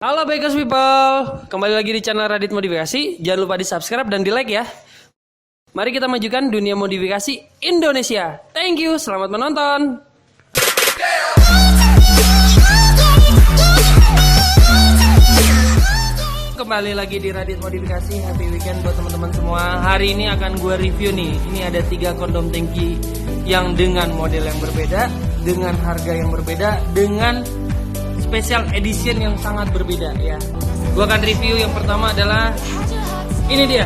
Halo Bikers People, kembali lagi di channel Radit Modifikasi. Jangan lupa di subscribe dan di like ya. Mari kita majukan dunia modifikasi Indonesia. Thank you, selamat menonton. Kembali lagi di Radit Modifikasi. Happy weekend buat teman-teman semua. Hari ini akan gue review nih. Ini ada 3 kondom tanki yang dengan model yang berbeda, dengan harga yang berbeda, dengan special edition yang sangat berbeda ya. Gua akan review yang pertama adalah ini dia.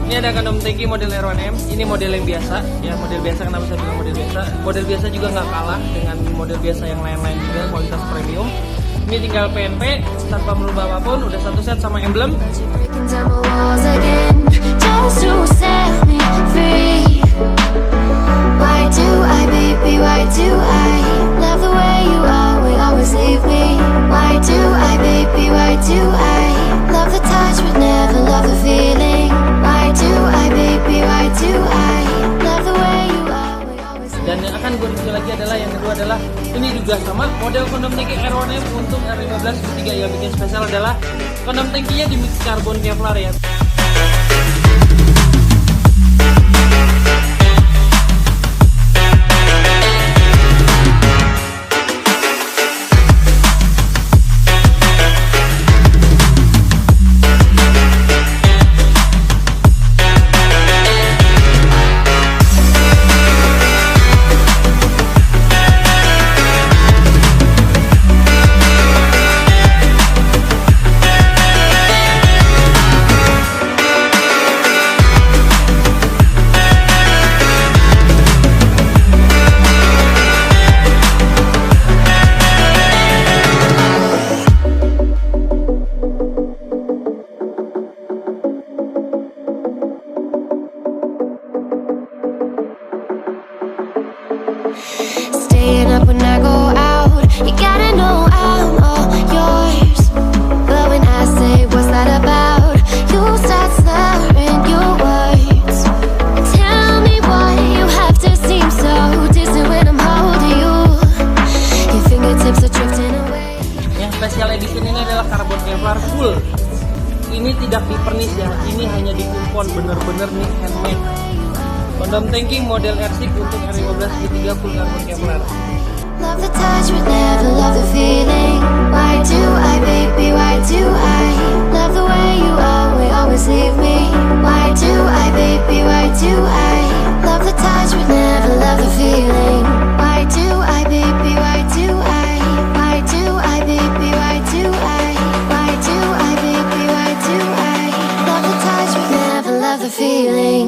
Ini ada kondom tanki model R1M. Ini model yang biasa ya, model biasa. Kenapa saya bilang model biasa? Model biasa juga nggak kalah dengan model biasa yang lain-lain juga, kualitas premium. Ini tinggal PNP tanpa merubah apapun, udah satu set sama emblem. Why do I, baby, why do I love the way you always leave me? Why do I, baby, why do I love the touch but never love the feeling? Why do I, baby, why do I love the way you always leave me? Dan yang akan gue review lagi adalah yang kedua adalah ini juga sama model kondom tanki R1M untuk R15 ketiga. Yang bikin spesial adalah kondom tankinya di mix karbon Kevlar ya. Staying up when I go out, you gotta know I'm all yours. But when I say what's that about, you start slurring your words. Tell me why you have to seem so distant when I'm holding you. Your fingertips are drifting away. Yang special edition ini adalah karbon Kevlar full. Ini tidak dipernis ya, ini hanya dikumpon, bener-bener nih handmade. Kondom tanki model R6 untuk R15 ketiga full karbon Kevlar. Love the touch but never love the feeling. Why do I, baby, why do I love the way you always leave me? Why do I, baby, why do I love the touch but never love the feeling? Why do I, baby, why do I? Why do I, baby, why do I? Why do I, baby, why do I love the touch but never love the feeling?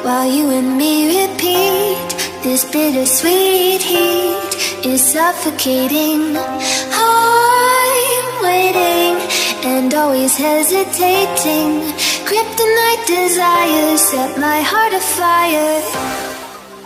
While you and me repeat, this bittersweet heat is suffocating. I'm waiting and always hesitating. Kryptonite desires set my heart afire.